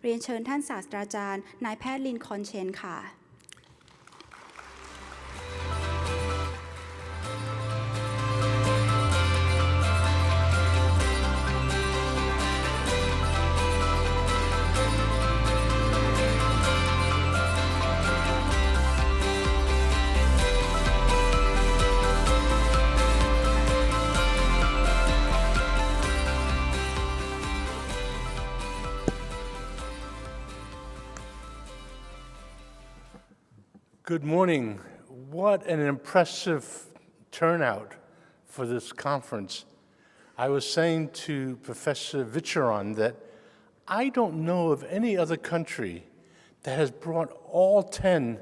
เรียนเชิญท่านศาสตราจารย์นายแพทย์ลินคอล์นเชนค่ะ Good morning. What an impressive turnout for this conference. I was saying to Professor Vicharan that I don't know of any other country that has brought all 10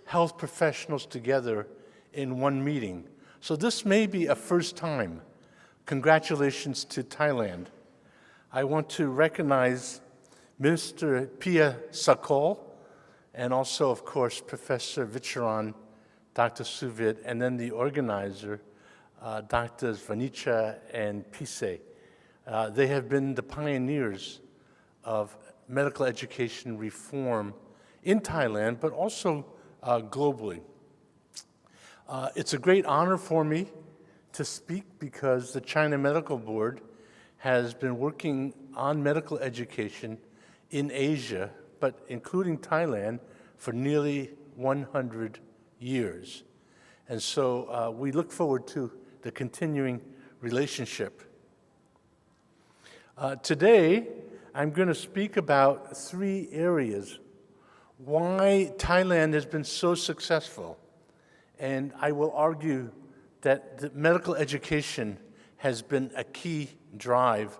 health professionals together in one meeting. So this may be a first time. Congratulations to Thailand. I want to recognize Mr. Pia Sakol, and also, of course, Professor Vicharan, Dr. Suvid, and then the organizer, Drs. Vanicha and Pise. They have been the pioneers of medical education reform in Thailand, but also globally. It's a great honor for me to speak because the China Medical Board has been working on medical education in Asia, but including Thailand, for nearly 100 years. And so we look forward to the continuing relationship. Today, I'm going to speak about 3 areas why Thailand has been so successful. And I will argue that the medical education has been a key drive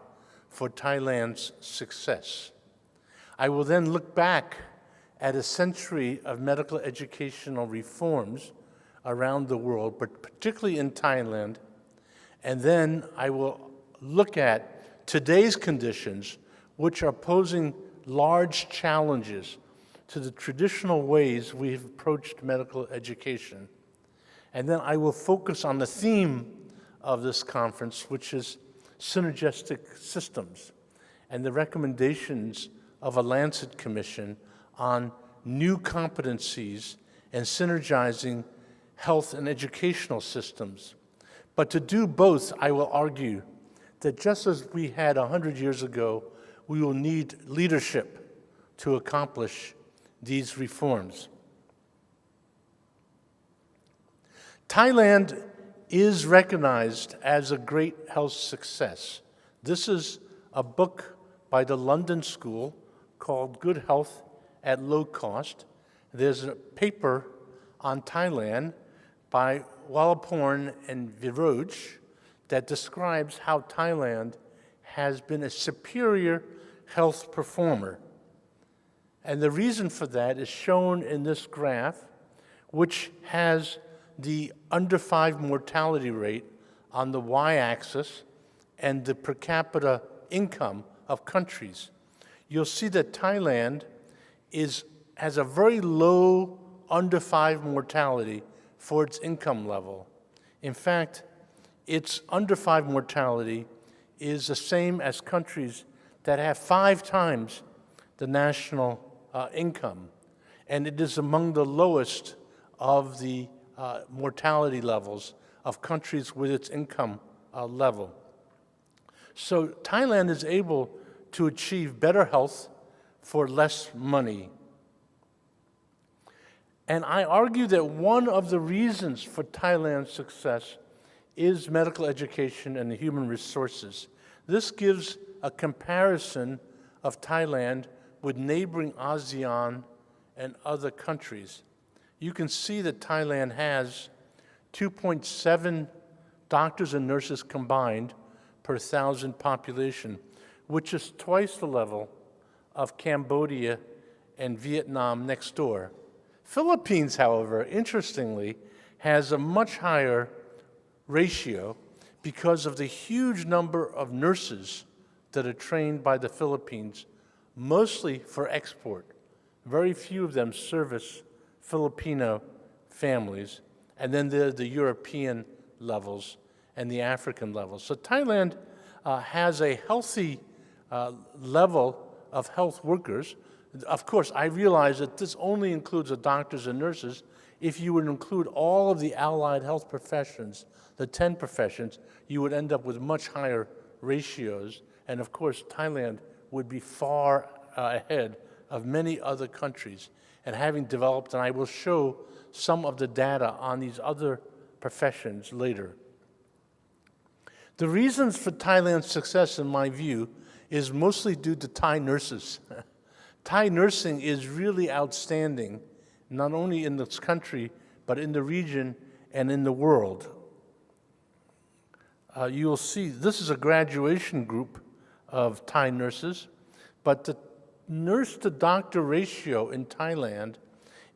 for Thailand's success. I will then look back at a century of medical educational reforms around the world, but particularly in Thailand. And then I will look at today's conditions, which are posing large challenges to the traditional ways we've approached medical education. And then I will focus on the theme of this conference, which is Synergistic Systems, and the recommendations of a Lancet Commission on new competencies and synergizing health and educational systems. But to do both, I will argue that just as we had 100 years ago, we will need leadership to accomplish these reforms. Thailand is recognized as a great health success. This is a book by the London School called Good Health at Low Cost. There's a paper on Thailand by Wallaporn and Viroj that describes how Thailand has been a superior health performer. And the reason for that is shown in this graph, which has the under 5 mortality rate on the y-axis and the per capita income of countries. You'll see that Thailand has a very low under 5 mortality for its income level. In fact, its under 5 mortality is the same as countries that have 5 times the national income. And it is among the lowest of the mortality levels of countries with its income level. So Thailand is able to achieve better health for less money. And I argue that one of the reasons for Thailand's success is medical education and the human resources. This gives a comparison of Thailand with neighboring ASEAN and other countries. You can see that Thailand has 2.7 doctors and nurses combined per 1,000 population, which is twice the level of Cambodia and Vietnam next door. Philippines, however, interestingly, has a much higher ratio because of the huge number of nurses that are trained by the Philippines, mostly for export. Very few of them service Filipino families, and then there are the European levels and the African levels. So Thailand has a healthy level of health workers. Of course, I realize that this only includes the doctors and nurses. If you would include all of the allied health professions, the 10 professions, you would end up with much higher ratios. And of course, Thailand would be far ahead of many other countries. And having developed, and I will show some of the data on these other professions later. The reasons for Thailand's success, in my view, is mostly due to Thai nurses. Thai nursing is really outstanding, not only in this country, but in the region and in the world. You'll see this is a graduation group of Thai nurses, but the nurse-to-doctor ratio in Thailand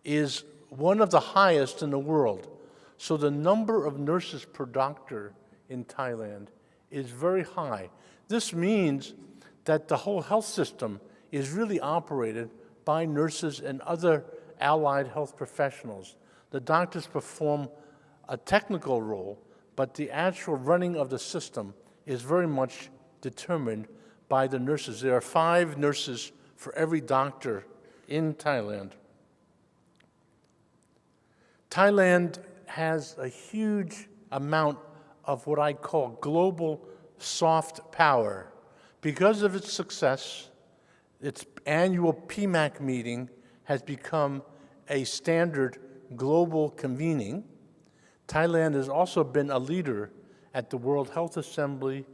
is one of the highest in the world. So the number of nurses per doctor in Thailand is very high. This means that the whole health system is really operated by nurses and other allied health professionals. The doctors perform a technical role, but the actual running of the system is very much determined by the nurses. There are 5 nurses for every doctor in Thailand. Thailand has a huge amount of what I call global soft power. Because of its success, its annual PMAC meeting has become a standard global convening. Thailand has also been a leader at the World Health Assembly,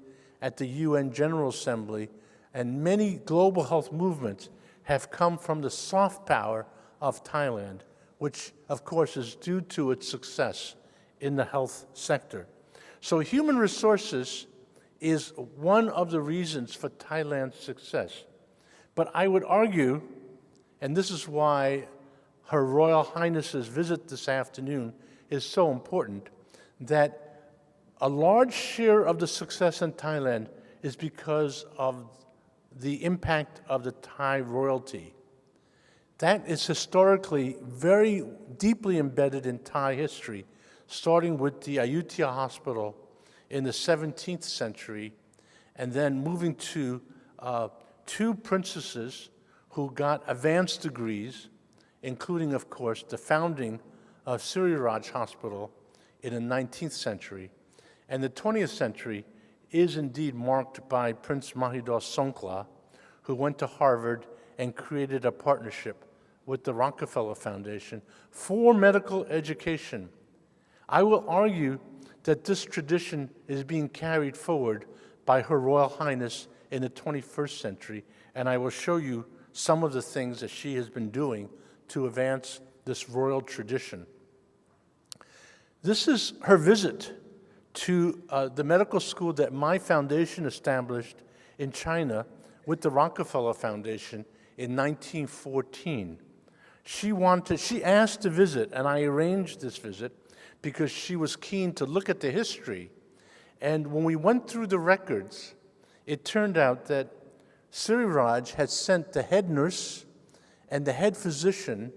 at the UN General Assembly, and many global health movements have come from the soft power of Thailand, which of course is due to its success in the health sector. So human resources is one of the reasons for Thailand's success. But I would argue, and this is why Her Royal Highness's visit this afternoon is so important, that a large share of the success in Thailand is because of the impact of the Thai royalty. That is historically very deeply embedded in Thai history, starting with the Ayutthaya Hospital in the 17th century, and then moving to 2 princesses who got advanced degrees, including, of course, the founding of Synergizing Hospital in the 19th century. And the 20th century is indeed marked by Prince Mahidol Songkla, who went to Harvard and created a partnership with the Rockefeller Foundation for medical education. I will argue that this tradition is being carried forward by Her Royal Highness in the 21st century, and I will show you some of the things that she has been doing to advance this royal tradition. This is her visit to the medical school that my foundation established in China with the Rockefeller Foundation in 1914. She asked to visit, and I arranged this visit because she was keen to look at the history. And when we went through the records, it turned out that Synergizing had sent the head nurse and the head physician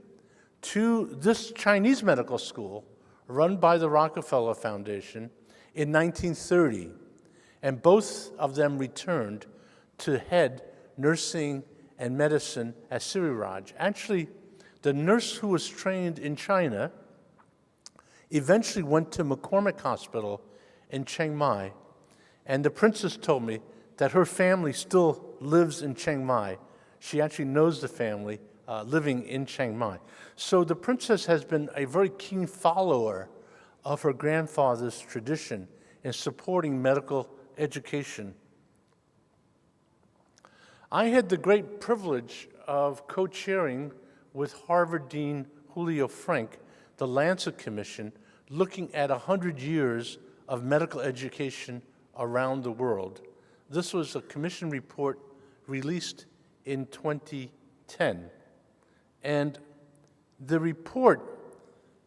to this Chinese medical school run by the Rockefeller Foundation in 1930. And both of them returned to head nursing and medicine at Synergizing. Actually, the nurse who was trained in China eventually went to McCormick Hospital in Chiang Mai, and the princess told me that her family still lives in Chiang Mai. She actually knows the family living in Chiang Mai. So the princess has been a very keen follower of her grandfather's tradition in supporting medical education. I had the great privilege of co-chairing with Harvard Dean Julio Frank the Lancet Commission, looking at 100 years of medical education around the world. This was a commission report released in 2010. And the report,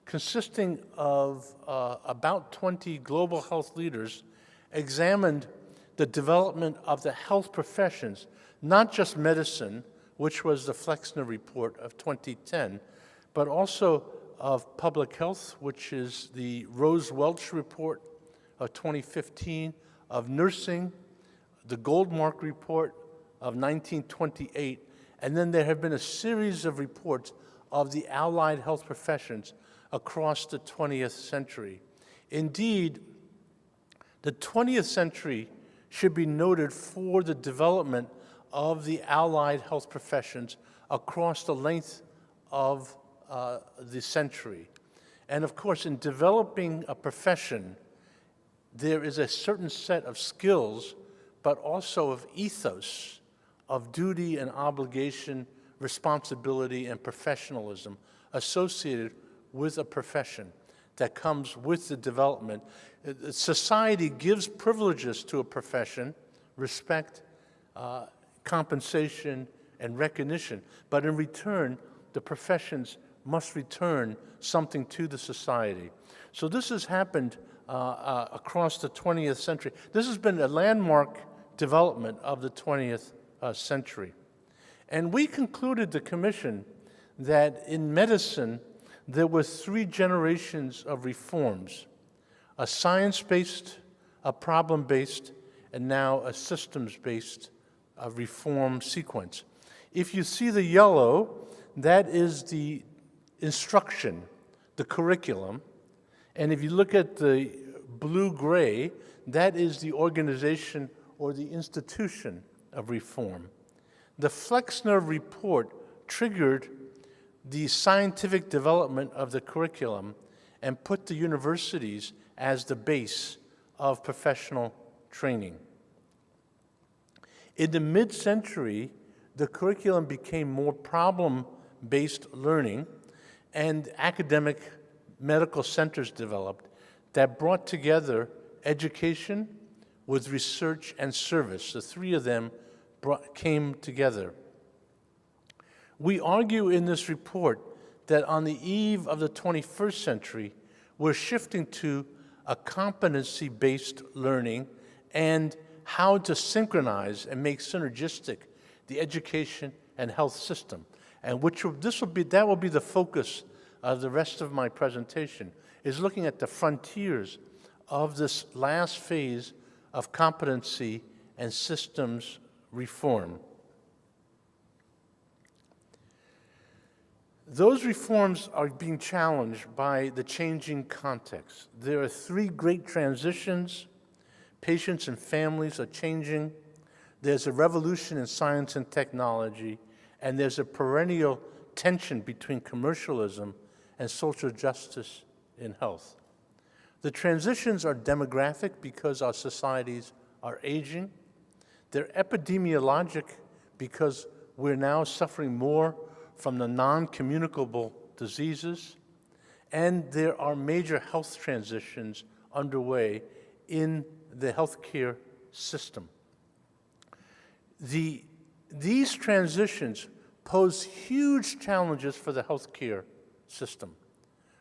consisting of about 20 global health leaders, examined the development of the health professions, not just medicine, which was the Flexner report of 2010, but also of public health, which is the Rose-Welch report of 2015, of nursing, the Goldmark report of 1928, and then there have been a series of reports of the allied health professions across the 20th century. Indeed, the 20th century should be noted for the development of the allied health professions across the length of the century. And of course, in developing a profession, there is a certain set of skills, but also of ethos, of duty and obligation, responsibility and professionalism associated with a profession that comes with the development. Society gives privileges to a profession, respect, compensation, and recognition, but in return, the professions must return something to the society. So this has happened across the 20th century. This has been a landmark development of the 20th century. And we concluded, the commission, that in medicine, there were 3 generations of reforms: a science-based, a problem-based, and now a systems-based reform sequence. If you see the yellow, that is the instruction, the curriculum. And if you look at the blue-gray, that is the organization or the institution of reform. The Flexner report triggered the scientific development of the curriculum and put the universities as the base of professional training. In the mid-century, the curriculum became more problem-based learning, and academic medical centers developed that brought together education with research and service. The 3 of them came together. We argue in this report that on the eve of the 21st century, we're shifting to a competency-based learning and how to synchronize and make synergistic the education and health system. And that will be the focus of the rest of my presentation, is looking at the frontiers of this last phase of competency and systems reform. Those reforms are being challenged by the changing context. There are 3 great transitions. Patients and families are changing. There's a revolution in science and technology, and there's a perennial tension between commercialism and social justice in health. The transitions are demographic because our societies are aging. They're epidemiologic because we're now suffering more from the non-communicable diseases, and there are major health transitions underway in the healthcare system. These transitions pose huge challenges for the healthcare system.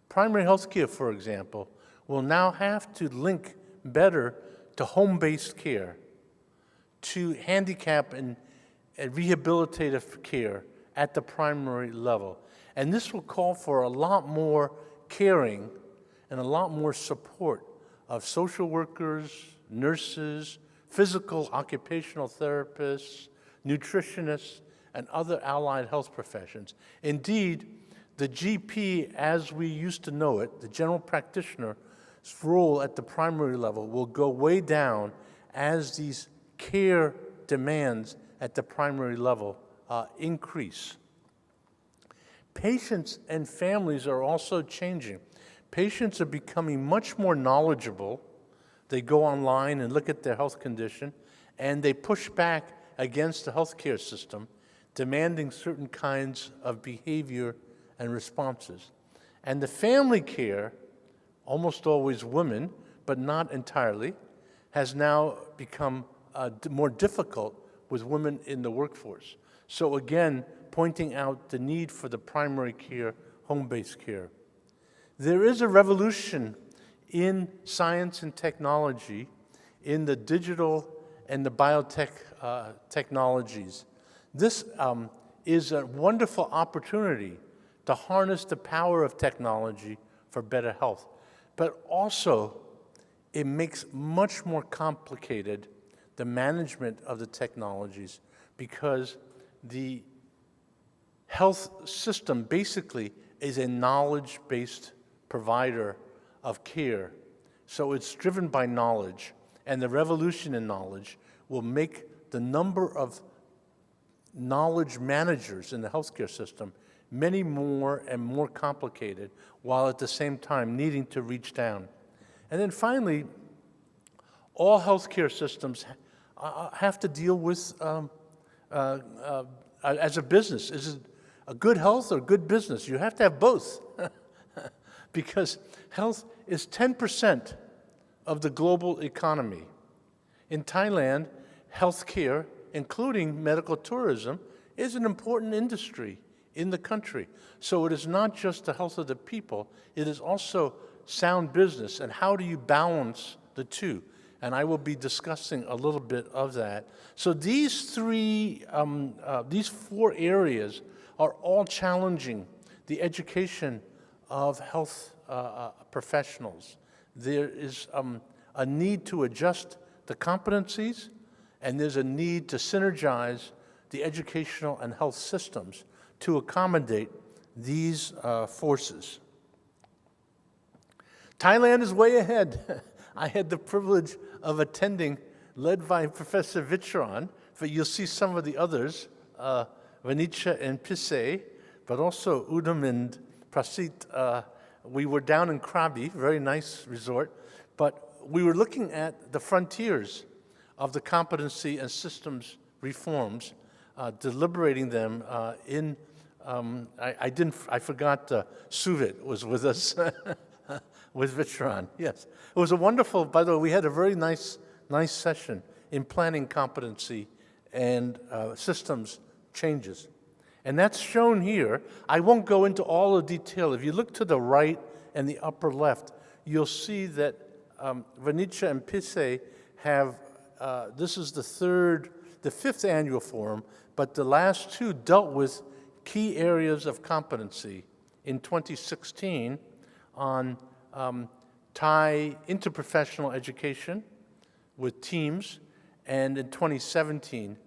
Primary healthcare, for example, will now have to link better to home-based care, to handicap and rehabilitative care at the primary level. And this will call for a lot more caring and a lot more support of social workers, nurses, physical occupational therapists, nutritionists, and other allied health professions. Indeed, the GP, as we used to know it, the general practitioner's role at the primary level, will go way down as these care demands at the primary level increase. Patients and families are also changing. Patients are becoming much more knowledgeable. They go online and look at their health condition, and they push back against the healthcare system, demanding certain kinds of behavior and responses. And the family care, almost always women, but not entirely, has now become more difficult with women in the workforce. So again, pointing out the need for the primary care, home-based care. There is a revolution in science and technology, in the digital and the biotech technologies. This is a wonderful opportunity to harness the power of technology for better health. But also, it makes much more complicated the management of the technologies because the health system basically is a knowledge-based provider of care. So it's driven by knowledge, and the revolution in knowledge will make the number of knowledge managers in the healthcare system many more and more complicated, while at the same time needing to reach down. And then finally, all healthcare systems have to deal with, as a business, is it a good health or good business? You have to have both, because health is 10% of the global economy. In Thailand, healthcare, including medical tourism, is an important industry in the country. So it is not just the health of the people, it is also sound business, and how do you balance the two? And I will be discussing a little bit of that. So these four areas are all challenging the education of health professionals. There is a need to adjust the competencies, and there's a need to synergize the educational and health systems to accommodate these forces. Thailand is way ahead. I had the privilege of attending, led by Professor Vichran, but you'll see some of the others, Vanicha and Pisse, but also Udam and Prasit. We were down in Krabi, very nice resort, but we were looking at the frontiers of the competency and systems reforms, deliberating them in, I forgot Suvit was with us, with Vichran, yes. It was a wonderful, by the way, we had a very nice session in planning competency and systems changes. And that's shown here. I won't go into all the detail. If you look to the right and the upper left, you'll see that Vanicha and Pisse have, this is the fifth annual forum, but the last two dealt with key areas of competency. In 2016, on Thai interprofessional education with teams, and in 2017,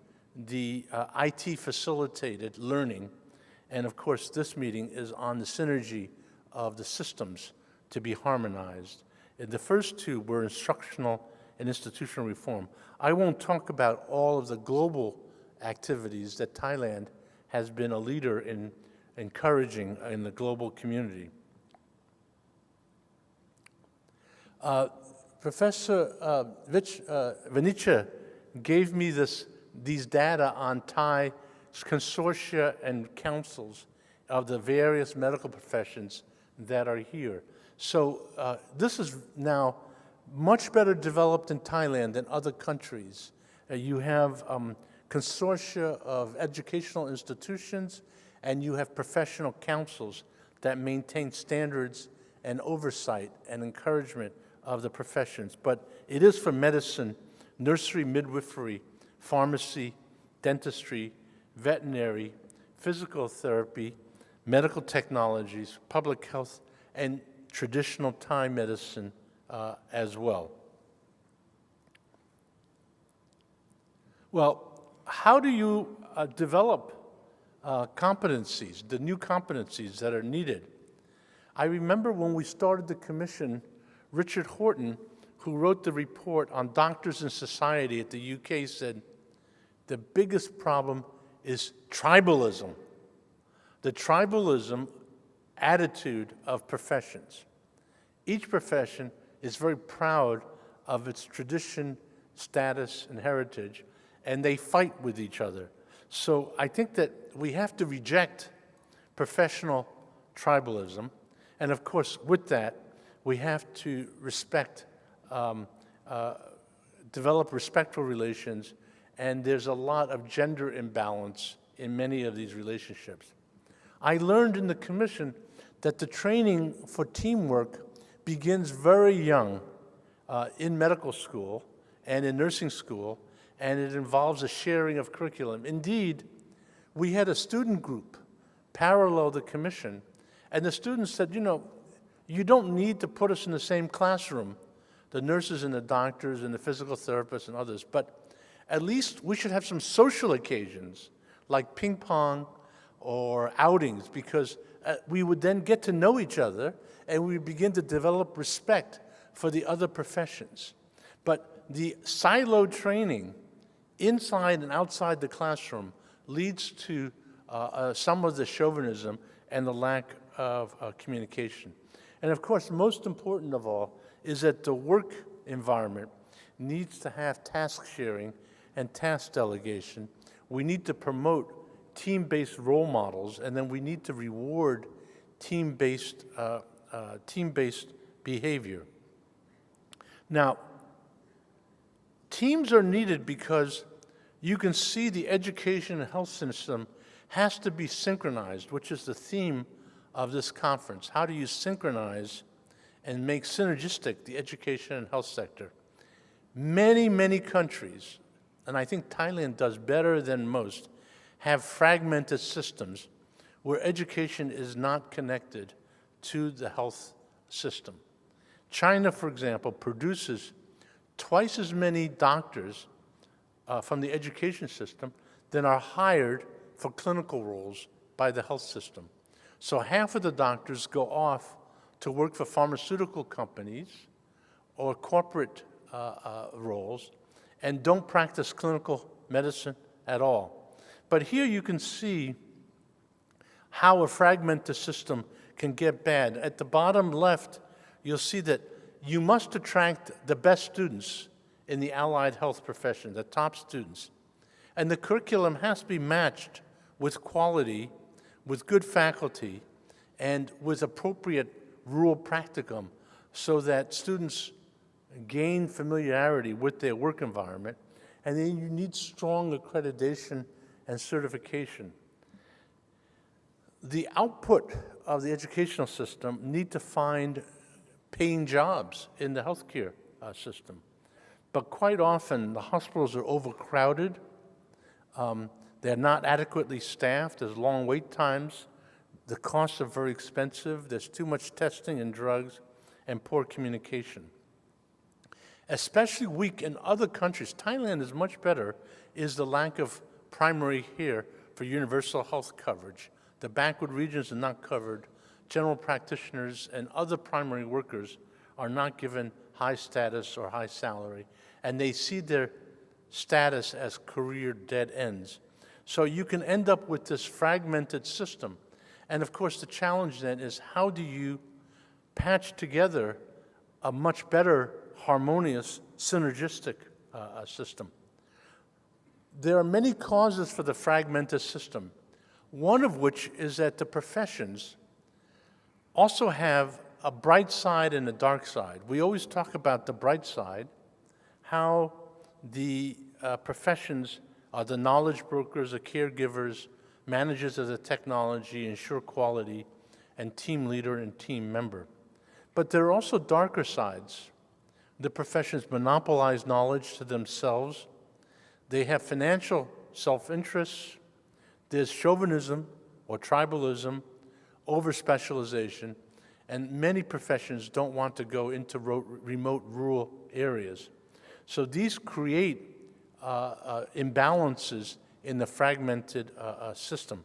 the IT facilitated learning. And of course, this meeting is on the synergy of the systems to be harmonized. And the first two were instructional and institutional reform. I won't talk about all of the global activities that Thailand has been a leader in encouraging in the global community. Professor Vanicha gave me these data on Thai consortia and councils of the various medical professions that are here. So this is now much better developed in Thailand than other countries. You have consortia of educational institutions, and you have professional councils that maintain standards and oversight and encouragement of the professions. But it is for medicine, nursery, midwifery, pharmacy, dentistry, veterinary, physical therapy, medical technologies, public health, and traditional Thai medicine as well. Well, how do you develop competencies, the new competencies that are needed? I remember when we started the commission, Richard Horton, who wrote the report on Doctors in Society at the UK, said, the biggest problem is tribalism, the tribalism attitude of professions. Each profession is very proud of its tradition, status, and heritage, and they fight with each other. So I think that we have to reject professional tribalism, and of course, with that, we have to develop respectful relations, and there's a lot of gender imbalance in many of these relationships. I learned in the commission that the training for teamwork begins very young in medical school and in nursing school, and it involves a sharing of curriculum. Indeed, we had a student group parallel the commission, and the students said, you know, you don't need to put us in the same classroom, the nurses and the doctors and the physical therapists and others, but At least we should have some social occasions like ping pong or outings, because we would then get to know each other and we begin to develop respect for the other professions. But the siloed training inside and outside the classroom leads to some of the chauvinism and the lack of communication. And of course, most important of all is that the work environment needs to have task sharing and task delegation. We need to promote team-based role models, and then we need to reward team-based behavior. Now, teams are needed because you can see the education and health system has to be synchronized, which is the theme of this conference. How do you synchronize and make synergistic the education and health sector? Many, many countries, and I think Thailand does better than most, have fragmented systems where education is not connected to the health system. China, for example, produces twice as many doctors from the education system than are hired for clinical roles by the health system. So half of the doctors go off to work for pharmaceutical companies or corporate roles and don't practice clinical medicine at all. But here you can see how a fragmented system can get bad. At the bottom left, you'll see that you must attract the best students in the allied health profession, the top students. And the curriculum has to be matched with quality, with good faculty, and with appropriate rural practicum so that students gain familiarity with their work environment. And then you need strong accreditation and certification. The output of the educational system need to find paying jobs in the healthcare system. But quite often, the hospitals are overcrowded. They're not adequately staffed. There's long wait times. The costs are very expensive. There's too much testing and drugs and poor communication. Especially weak in other countries, Thailand is much better, is the lack of primary care for universal health coverage. The backward regions are not covered. General practitioners and other primary workers are not given high status or high salary, and they see their status as career dead ends. So you can end up with this fragmented system. And of course, the challenge then is how do you patch together a much better, harmonious, synergistic system? There are many causes for the fragmented system, one of which is that the professions also have a bright side and a dark side. We always talk about the bright side, how the professions are the knowledge brokers, the caregivers, managers of the technology, ensure quality, and team leader and team member. But there are also darker sides. The professions monopolize knowledge to themselves. They have financial self-interest. There's chauvinism or tribalism, over-specialization, and many professions don't want to go into remote rural areas. So these create imbalances in the fragmented system.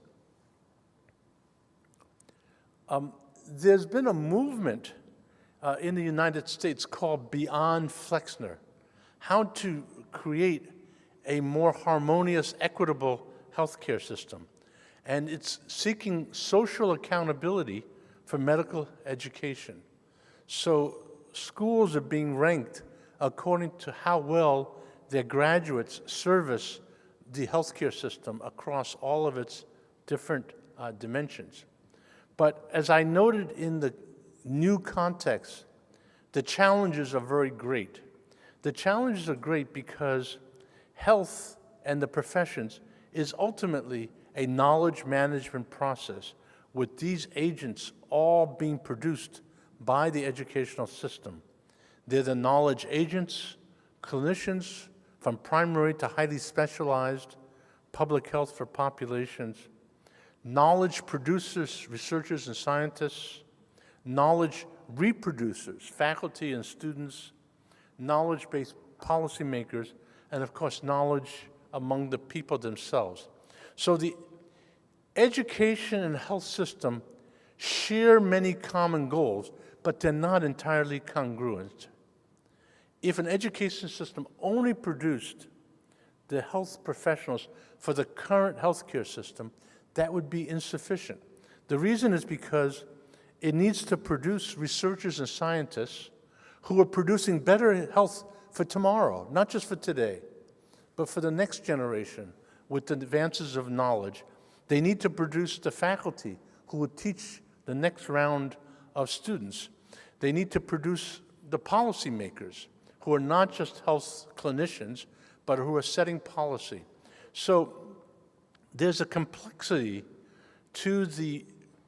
There's been a movement in the United States called Beyond Flexner, how to create a more harmonious, equitable healthcare system. And it's seeking social accountability for medical education. So schools are being ranked according to how well their graduates service the healthcare system across all of its different dimensions. But as I noted in the new context, the challenges are very great. The challenges are great because health and the professions is ultimately a knowledge management process with these agents all being produced by the educational system. They're the knowledge agents, clinicians from primary to highly specialized, public health for populations, knowledge producers, researchers and scientists, knowledge reproducers, faculty and students, knowledge-based policymakers, and of course, knowledge among the people themselves. So the education and health system share many common goals, but they're not entirely congruent. If an education system only produced the health professionals for the current healthcare system, that would be insufficient. The reason is because it needs to produce researchers and scientists who are producing better health for tomorrow, not just for today, but for the next generation with the advances of knowledge. They need to produce the faculty who will teach the next round of students. They need to produce the policymakers who are not just health clinicians, but who are setting policy. So there's a complexity to the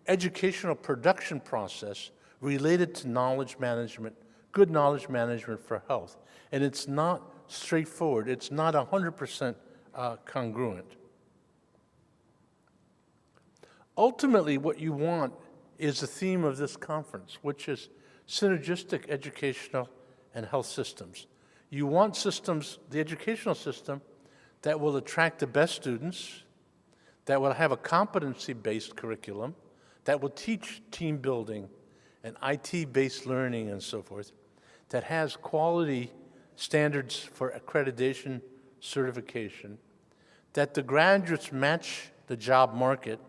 educational production process related to knowledge management, good knowledge management for health. And it's not straightforward. It's not 100% congruent. Ultimately, what you want is the theme of this conference, which is synergistic educational and health systems. You want systems, the educational system, that will attract the best students, that will have a competency-based curriculum, that will teach team building and IT-based learning and so forth, that has quality standards for accreditation, certification, that the graduates match the job market,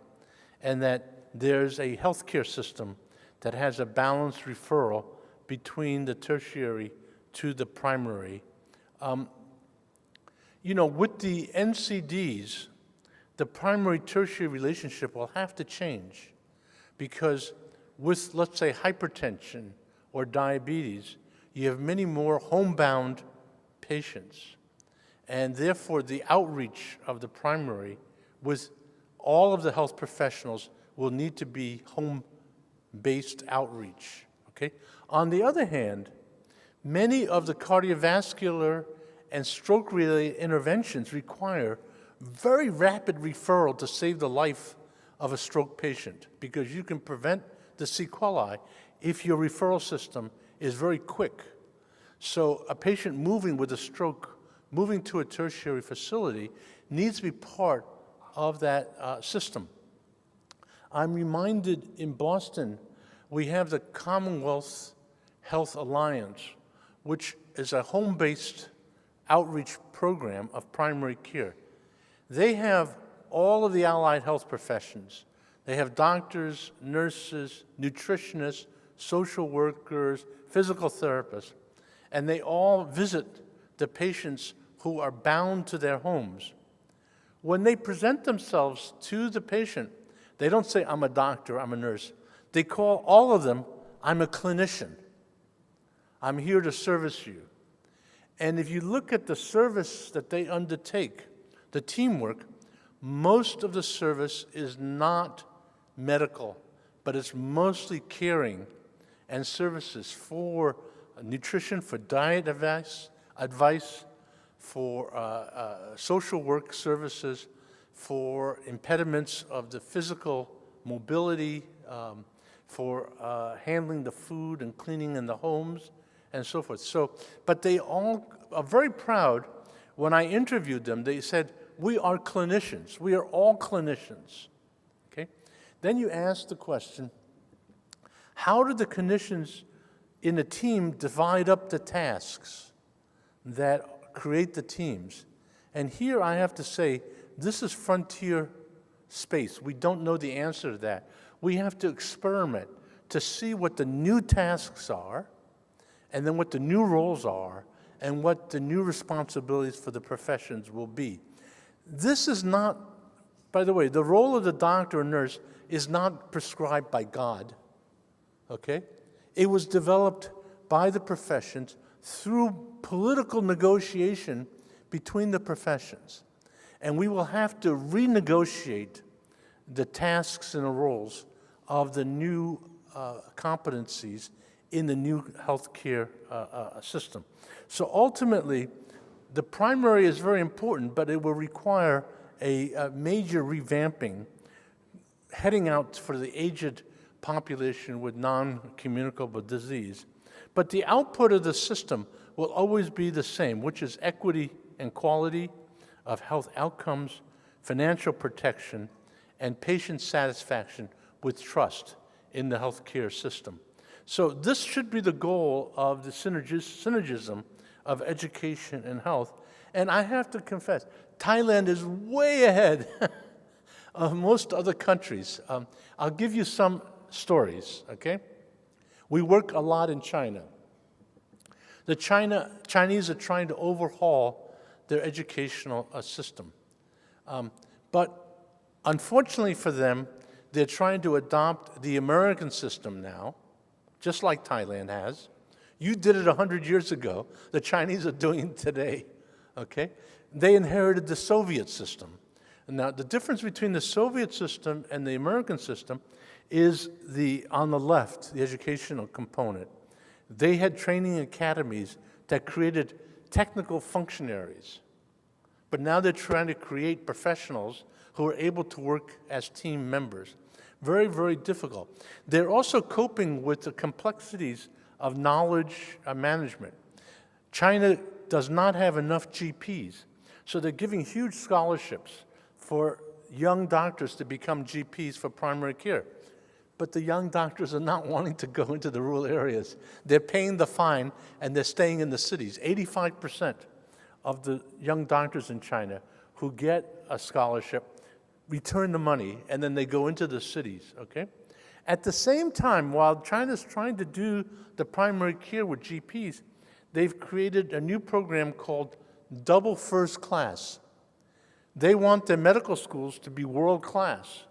and that there's a healthcare system that has a balanced referral between the tertiary to the primary. With the NCDs, the primary-tertiary relationship will have to change because with, let's say, hypertension or diabetes, you have many more homebound patients. And therefore, the outreach of the primary with all of the health professionals will need to be home-based outreach, okay? On the other hand, many of the cardiovascular and stroke-related interventions require very rapid referral to save the life of a stroke patient because you can prevent the sequelae if your referral system is very quick. So a patient moving with a stroke, moving to a tertiary facility, needs to be part of that system. I'm reminded in Boston, we have the Commonwealth Health Alliance, which is a home-based outreach program of primary care. They have all of the allied health professions. They have doctors, nurses, nutritionists, social workers, physical therapists, and they all visit the patients who are bound to their homes. When they present themselves to the patient, they don't say, I'm a doctor, I'm a nurse. They call all of them, I'm a clinician. I'm here to service you. And if you look at the service that they undertake, the teamwork, most of the service is not medical, but it's mostly caring and services for nutrition, for diet advice, for social work services, for impediments of the physical mobility, for handling the food and cleaning in the homes, and so forth. So, but they all are very proud. When I interviewed them, they said, we are clinicians. We are all clinicians. Okay? Then you ask the question, how do the clinicians in a team divide up the tasks that create the teams? And here I have to say, this is frontier space. We don't know the answer to that. We have to experiment to see what the new tasks are, and then what the new roles are, and what the new responsibilities for the professions will be. This is not, by the way, the role of the doctor or nurse is not prescribed by God, okay? It was developed by the professions through political negotiation between the professions. And we will have to renegotiate the tasks and the roles of the new competencies in the new healthcare system. So ultimately, the primary is very important, but it will require a major revamping, heading out for the aged population with non-communicable disease. But the output of the system will always be the same, which is equity and quality of health outcomes, financial protection, and patient satisfaction with trust in the healthcare system. So this should be the goal of the synergism of education and health. And I have to confess, Thailand is way ahead of most other countries. I'll give you some stories, okay? We work a lot in China. The Chinese are trying to overhaul their educational system. But unfortunately for them, they're trying to adopt the American system now, just like Thailand has. You did it 100 years ago. The Chinese are doing it today, okay? They inherited the Soviet system. Now, the difference between the Soviet system and the American system is on the left, the educational component. They had training academies that created technical functionaries. But now they're trying to create professionals who are able to work as team members. Very, very difficult. They're also coping with the complexities of knowledge management. China does not have enough GPs, so they're giving huge scholarships for young doctors to become GPs for primary care. But the young doctors are not wanting to go into the rural areas. They're paying the fine, and they're staying in the cities. 85% of the young doctors in China who get a scholarship return the money, and then they go into the cities, okay? At the same time, while China's trying to do the primary care with GPs, they've created a new program called Double First Class. They want their medical schools to be world class.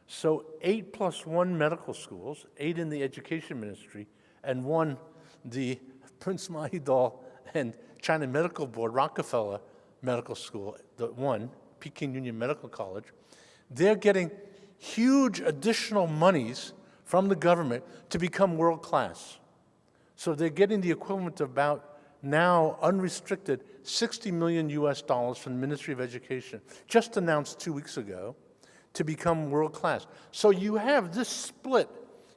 So 8+1 medical schools, 8 in the education ministry, and 1 the Prince Mahidol and China Medical Board, Rockefeller Medical School, the 1, Peking Union Medical College. They're getting huge additional monies from the government to become world class. So they're getting the equivalent of about now unrestricted $60 million from the Ministry of Education, just announced 2 weeks ago, to become world class. So you have this split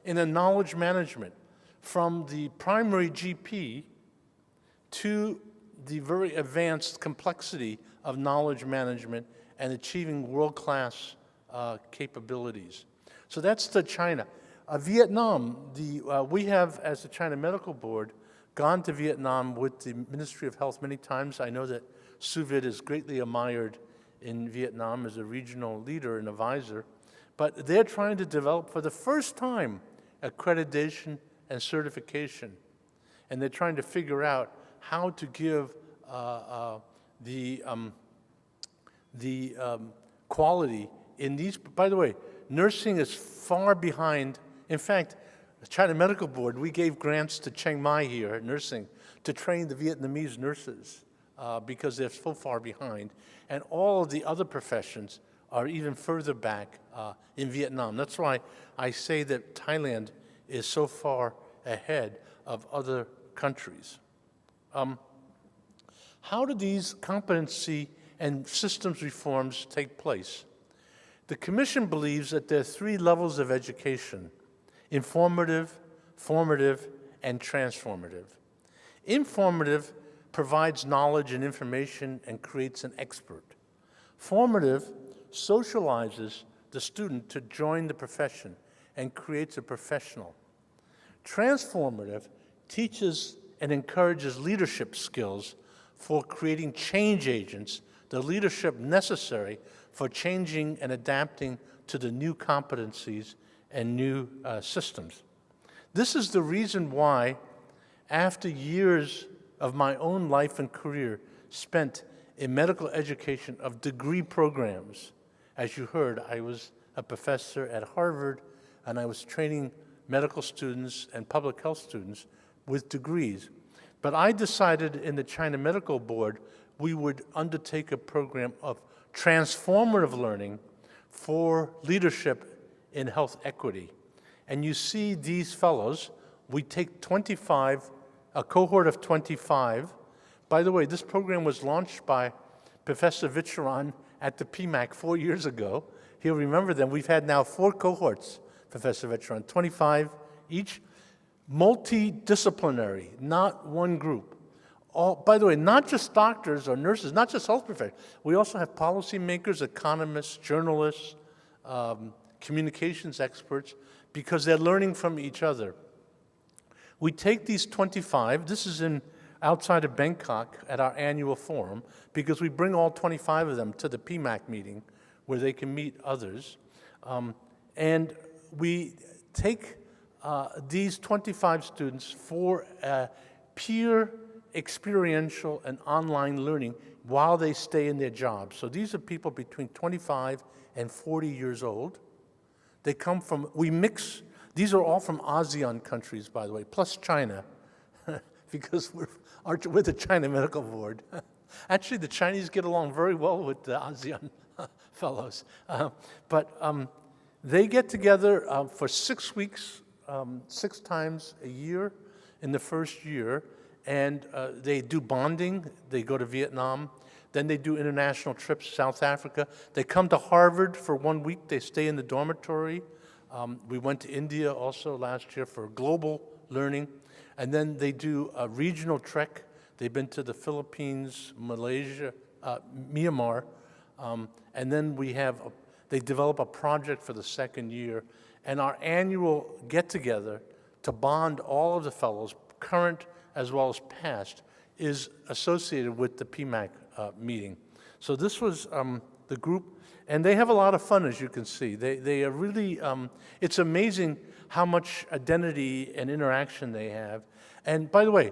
in a knowledge management from the primary GP to the very advanced complexity of knowledge management and achieving world-class capabilities. So that's the China. Vietnam, we have, as the China Medical Board, gone to Vietnam with the Ministry of Health many times. I know that Suvid is greatly admired in Vietnam as a regional leader and advisor, but they're trying to develop for the first time accreditation and certification. And they're trying to figure out how to give the quality in these. By the way, nursing is far behind. In fact, the China Medical Board, we gave grants to Chiang Mai here, nursing, to train the Vietnamese nurses because they're so far behind. And all of the other professions are even further back in Vietnam. That's why I say that Thailand is so far ahead of other countries. How do these competency and systems reforms take place? The Commission believes that there are 3 levels of education: informative, formative, and transformative. Informative provides knowledge and information and creates an expert. Formative socializes the student to join the profession and creates a professional. Transformative teaches and encourages leadership skills for creating change agents, the leadership necessary for changing and adapting to the new competencies and new systems. This is the reason why, after years of my own life and career spent in medical education of degree programs, as you heard, I was a professor at Harvard, and I was training medical students and public health students with degrees. But I decided in the China Medical Board we would undertake a program of transformative learning for leadership in health equity. And you see these fellows, we take 25, a cohort of 25. By the way, this program was launched by Professor Vicharan at the PMAC 4 years ago. He'll remember them. We've had now 4 cohorts, Professor Vicharan, 25 each, multidisciplinary, not one group. by the way, not just doctors or nurses, not just health professionals. We also have policymakers, economists, journalists, communications experts, because they're learning from each other. We take these 25, this is outside of Bangkok at our annual forum, because we bring all 25 of them to the PMAC meeting where they can meet others. And we take these 25 students for peer experiential and online learning while they stay in their jobs. So these are people between 25 and 40 years old. They come from, we mix, these are all from ASEAN countries, by the way, plus China, because we're the China Medical Board. Actually, the Chinese get along very well with the ASEAN fellows. But they get together for 6 weeks, 6 times a year in the first year, and they do bonding. They go to Vietnam. Then they do international trips to South Africa. They come to Harvard for 1 week. They stay in the dormitory. We went to India also last year for global learning. And then they do a regional trek. They've been to the Philippines, Malaysia, Myanmar. And then they develop a project for the second year. And our annual get-together to bond all of the fellows, current as well as past, is associated with the PMAC meeting. So this was the group, and they have a lot of fun, as you can see. They are really, it's amazing how much identity and interaction they have. And by the way,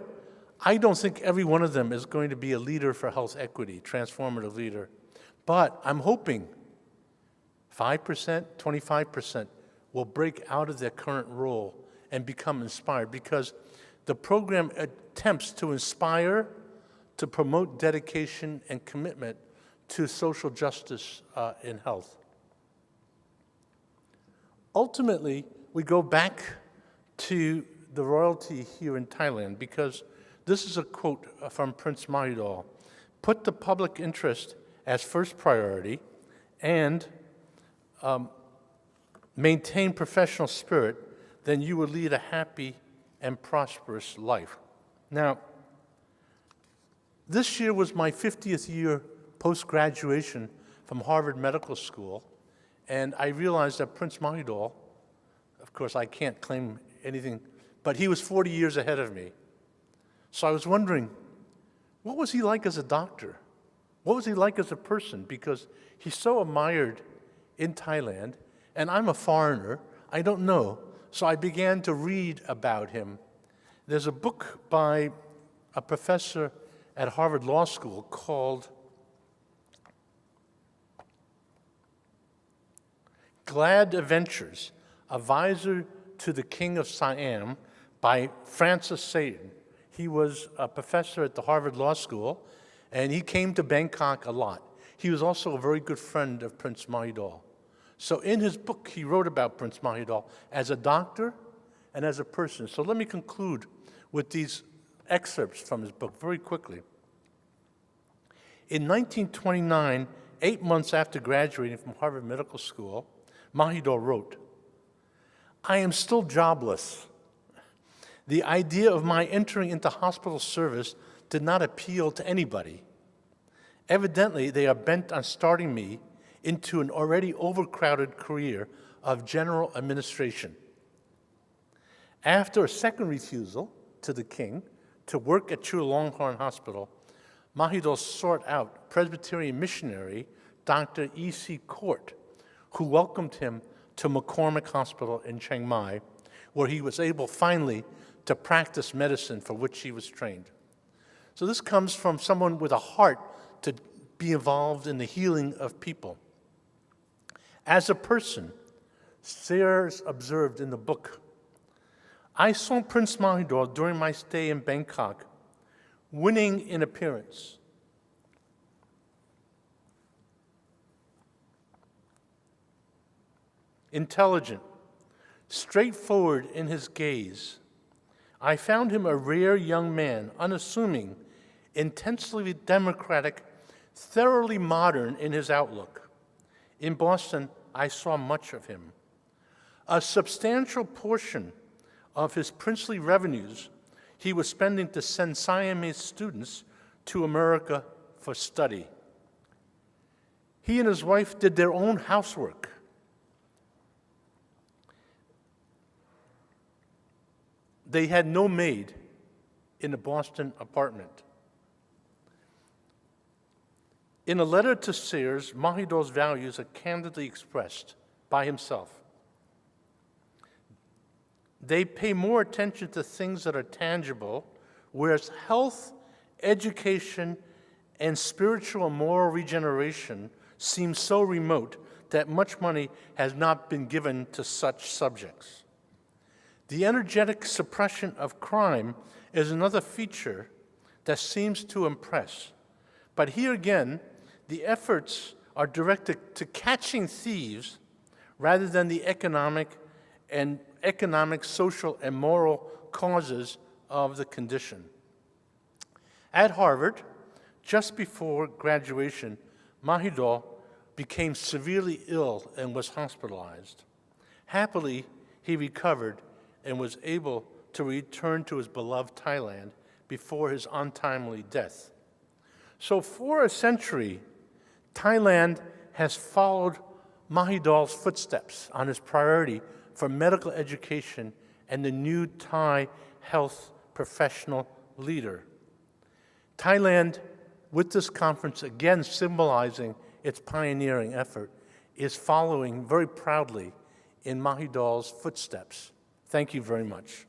I don't think every one of them is going to be a leader for health equity, transformative leader. But I'm hoping 5%, 25% will break out of their current role and become inspired, because the program attempts to inspire, to promote dedication and commitment to social justice in health. Ultimately, we go back to the royalty here in Thailand, because this is a quote from Prince Mahidol: "Put the public interest as first priority and maintain professional spirit, then you will lead a happy and prosperous life." Now, this year was my 50th year post-graduation from Harvard Medical School, and I realized that Prince Mahidol, of course I can't claim anything, but he was 40 years ahead of me. So I was wondering, what was he like as a doctor? What was he like as a person? Because he's so admired in Thailand, and I'm a foreigner, I don't know. So I began to read about him. There's a book by a professor at Harvard Law School called Glad Adventures, Advisor to the King of Siam by Francis Satan. He was a professor at the Harvard Law School, and he came to Bangkok a lot. He was also a very good friend of Prince Mahidol. So in his book, he wrote about Prince Mahidol as a doctor and as a person. So let me conclude with these excerpts from his book very quickly. In 1929, 8 months after graduating from Harvard Medical School, Mahidol wrote, "I am still jobless. The idea of my entering into hospital service did not appeal to anybody. Evidently, they are bent on starting me into an already overcrowded career of general administration." After a second refusal to the king to work at Chulalongkorn Hospital, Mahidol sought out Presbyterian missionary Dr. E.C. Court, who welcomed him to McCormick Hospital in Chiang Mai, where he was able finally to practice medicine for which he was trained. So this comes from someone with a heart to be involved in the healing of people. As a person, Sayers observed in the book, "I saw Prince Mahidol during my stay in Bangkok, winning in appearance. Intelligent, straightforward in his gaze. I found him a rare young man, unassuming, intensely democratic, thoroughly modern in his outlook. In Boston, I saw much of him. A substantial portion of his princely revenues he was spending to send Siamese students to America for study. He and his wife did their own housework. They had no maid in a Boston apartment. In a letter to Sears, Mahidol's values are candidly expressed by himself. They pay more attention to things that are tangible, whereas health, education, and spiritual and moral regeneration seem so remote that much money has not been given to such subjects. The energetic suppression of crime is another feature that seems to impress. But here again, the efforts are directed to catching thieves rather than the economic, social, and moral causes of the condition. At Harvard, just before graduation, Mahidol became severely ill and was hospitalized. Happily, he recovered and was able to return to his beloved Thailand before his untimely death. So for a century, Thailand has followed Mahidol's footsteps on his priority for medical education and the new Thai health professional leader. Thailand, with this conference again symbolizing its pioneering effort, is following very proudly in Mahidol's footsteps. Thank you very much.